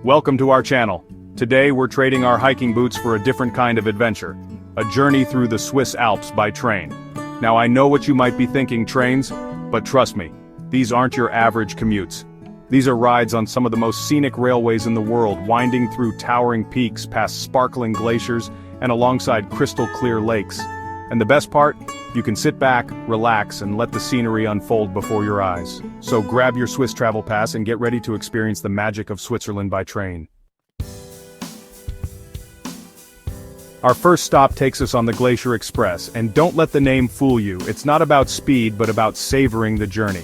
Welcome to our channel. Today we're trading our hiking boots for a different kind of adventure. A journey through the Swiss Alps by train. Now I know what you might be thinking, trains, but trust me, these aren't your average commutes. These are rides on some of the most scenic railways in the world, winding through towering peaks, past sparkling glaciers, and alongside crystal clear lakes. And the best part? You can sit back, relax, and let the scenery unfold before your eyes. So grab your Swiss travel pass and get ready to experience the magic of Switzerland by train. Our first stop takes us on the Glacier Express, and don't let the name fool you, it's not about speed but about savoring the journey.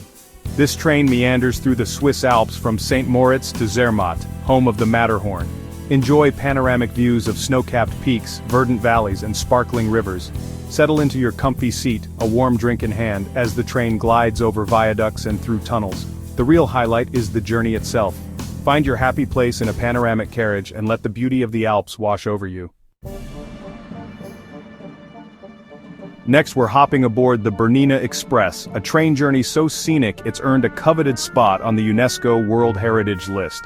This train meanders through the Swiss Alps from St. Moritz to Zermatt, home of the Matterhorn. Enjoy panoramic views of snow-capped peaks, verdant valleys, and sparkling rivers. Settle into your comfy seat, a warm drink in hand, as the train glides over viaducts and through tunnels. The real highlight is the journey itself. Find your happy place in a panoramic carriage and let the beauty of the Alps wash over you. Next we're hopping aboard the Bernina Express, a train journey so scenic it's earned a coveted spot on the UNESCO World Heritage List.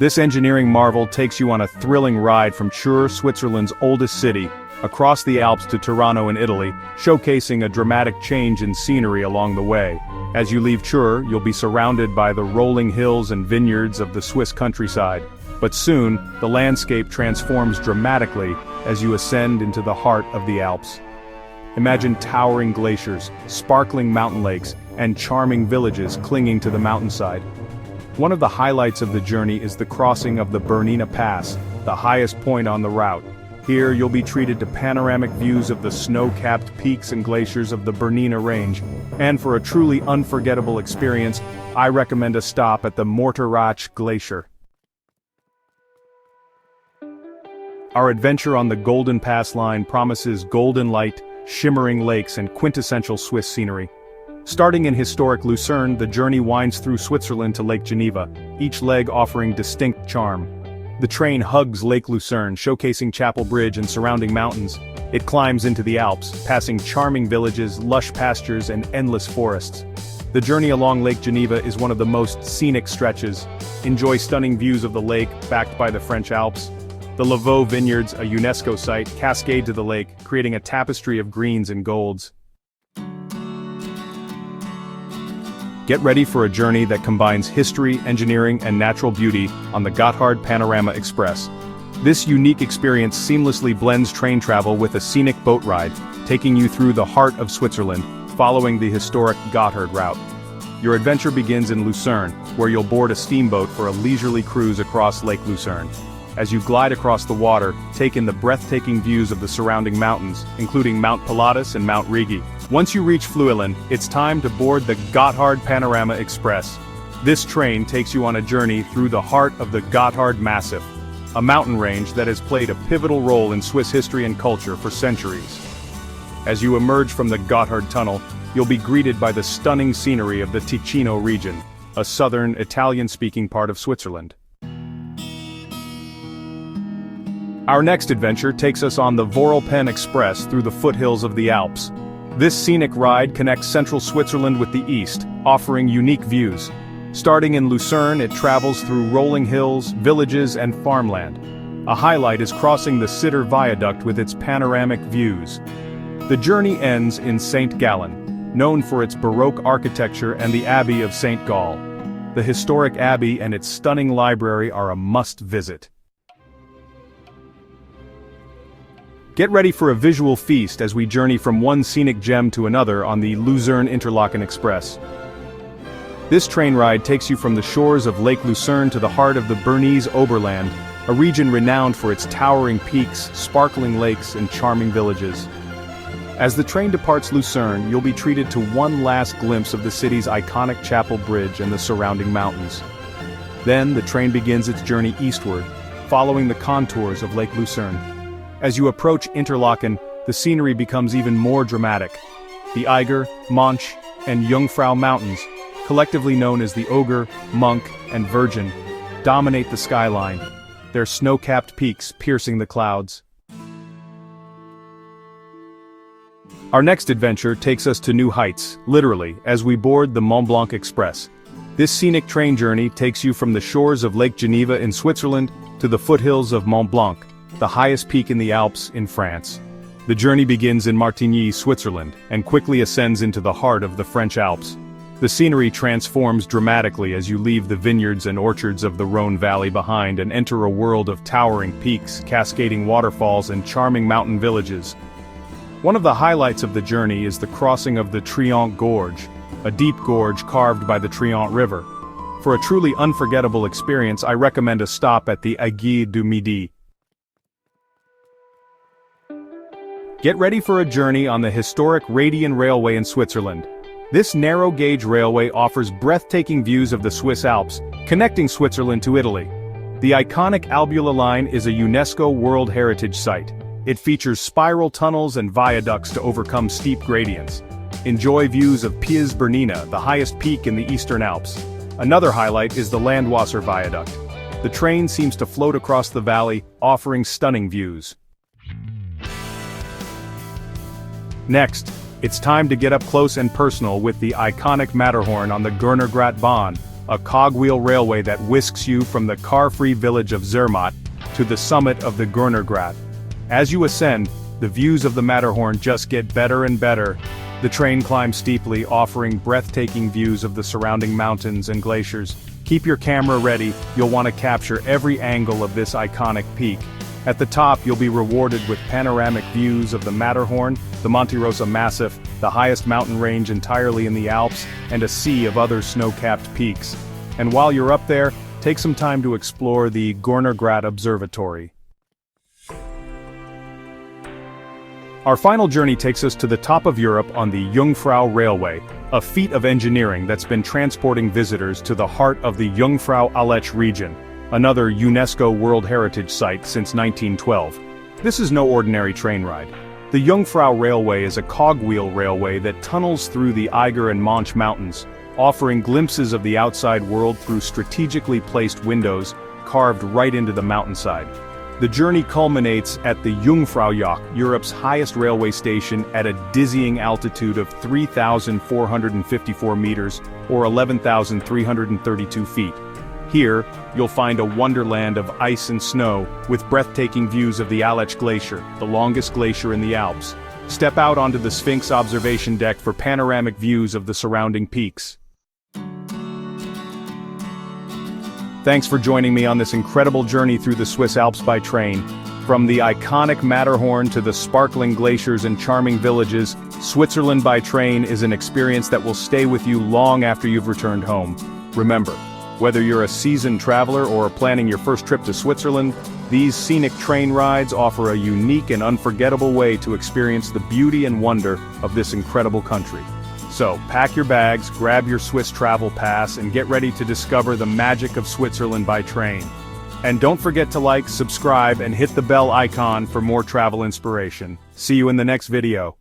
This engineering marvel takes you on a thrilling ride from Chur, Switzerland's oldest city, across the Alps to Tirano in Italy, showcasing a dramatic change in scenery along the way. As you leave Chur, you'll be surrounded by the rolling hills and vineyards of the Swiss countryside. But soon, the landscape transforms dramatically as you ascend into the heart of the Alps. Imagine towering glaciers, sparkling mountain lakes, and charming villages clinging to the mountainside. One of the highlights of the journey is the crossing of the Bernina Pass, the highest point on the route. Here you'll be treated to panoramic views of the snow-capped peaks and glaciers of the Bernina Range. And for a truly unforgettable experience, I recommend a stop at the Morteratsch Glacier. Our adventure on the Golden Pass line promises golden light, shimmering lakes, and quintessential Swiss scenery. Starting in historic Lucerne, the journey winds through Switzerland to Lake Geneva, each leg offering distinct charm. The train hugs Lake Lucerne, showcasing Chapel Bridge and surrounding mountains. It climbs into the Alps, passing charming villages, lush pastures, and endless forests. The journey along Lake Geneva is one of the most scenic stretches. Enjoy stunning views of the lake, backed by the French Alps. The Lavaux Vineyards, a UNESCO site, cascade to the lake, creating a tapestry of greens and golds. Get ready for a journey that combines history, engineering, and natural beauty on the Gotthard Panorama Express. This unique experience seamlessly blends train travel with a scenic boat ride, taking you through the heart of Switzerland, following the historic Gotthard route. Your adventure begins in Lucerne, where you'll board a steamboat for a leisurely cruise across Lake Lucerne. As you glide across the water, take in the breathtaking views of the surrounding mountains, including Mount Pilatus and Mount Rigi. Once you reach Flüelen, it's time to board the Gotthard Panorama Express. This train takes you on a journey through the heart of the Gotthard Massif, a mountain range that has played a pivotal role in Swiss history and culture for centuries. As you emerge from the Gotthard Tunnel, you'll be greeted by the stunning scenery of the Ticino region, a southern, Italian-speaking part of Switzerland. Our next adventure takes us on the Voralpen Express through the foothills of the Alps. This scenic ride connects central Switzerland with the east, offering unique views. Starting in Lucerne, it travels through rolling hills, villages, and farmland. A highlight is crossing the Sitter Viaduct with its panoramic views. The journey ends in St. Gallen, known for its Baroque architecture and the Abbey of St. Gall. The historic abbey and its stunning library are a must-visit. Get ready for a visual feast as we journey from one scenic gem to another on the Luzern Interlockan Express. This train ride takes you from the shores of Lake Lucerne to the heart of the Bernese Oberland, a region renowned for its towering peaks, sparkling lakes, and charming villages. As the train departs Lucerne, you'll be treated to one last glimpse of the city's iconic Chapel Bridge and the surrounding mountains. Then the train begins its journey eastward, following the contours of Lake Lucerne. As you approach Interlockan, the scenery becomes even more dramatic. The Eiger, Monch, and Yungfra Mountains, collectively known as the Ogre, Monk, and Virgin, dominate the skyline, their snow-capped peaks piercing the clouds. Our next adventure takes us to new heights, literally, as we board the Mont Blanc Express. This scenic train journey takes you from the shores of Lake Geneva in Switzerland to the foothills of Mont Blanc, the highest peak in the Alps in France. The journey begins in Martigny, Switzerland, and quickly ascends into the heart of the French Alps. The scenery transforms dramatically as you leave the vineyards and orchards of the Rhône Valley behind and enter a world of towering peaks, cascading waterfalls, and charming mountain villages. One of the highlights of the journey is the crossing of the Triant Gorge, a deep gorge carved by the Triant River. For a truly unforgettable experience, I recommend a stop at the Aiguille du Midi. Get ready for a journey on the historic Radian Railway in Switzerland. This narrow-gauge railway offers breathtaking views of the Swiss Alps, connecting Switzerland to Italy. The iconic Albula line is a UNESCO World Heritage Site. It features spiral tunnels and viaducts to overcome steep gradients. Enjoy views of Piz Bernina, the highest peak in the Eastern Alps. Another highlight is the Landwasser Viaduct. The train seems to float across the valley, offering stunning views. Next, it's time to get up close and personal with the iconic Matterhorn on the Gurnergrat Bahn, a cogwheel railway that whisks you from the car-free village of Zermatt to the summit of the Gurnergrat. As you ascend, the views of the Matterhorn just get better and better. The train climbs steeply, offering breathtaking views of the surrounding mountains and glaciers. Keep your camera ready, you'll want to capture every angle of this iconic peak. At the top, you'll be rewarded with panoramic views of the Matterhorn, the Monte Rosa Massif, the highest mountain range entirely in the Alps, and a sea of other snow-capped peaks. And while you're up there, take some time to explore the Gurnergrat Observatory. Our final journey takes us to the top of Europe on the Yungfra Railway, a feat of engineering that's been transporting visitors to the heart of the Jungfrau Aletsch region, another UNESCO World Heritage Site since 1912. This is no ordinary train ride. The Jungfrau Railway is a cogwheel railway that tunnels through the Eiger and Monch mountains, offering glimpses of the outside world through strategically placed windows carved right into the mountainside. The journey culminates at the Jungfraujoch, Europe's highest railway station, at a dizzying altitude of 3,454 meters, or 11,332 feet. Here, you'll find a wonderland of ice and snow, with breathtaking views of the Aletsch Glacier, the longest glacier in the Alps. Step out onto the Sphinx observation deck for panoramic views of the surrounding peaks. Thanks for joining me on this incredible journey through the Swiss Alps by train. From the iconic Matterhorn to the sparkling glaciers and charming villages, Switzerland by train is an experience that will stay with you long after you've returned home. Remember, whether you're a seasoned traveler or planning your first trip to Switzerland, these scenic train rides offer a unique and unforgettable way to experience the beauty and wonder of this incredible country. So, pack your bags, grab your Swiss travel pass, and get ready to discover the magic of Switzerland by train. And don't forget to like, subscribe, and hit the bell icon for more travel inspiration. See you in the next video.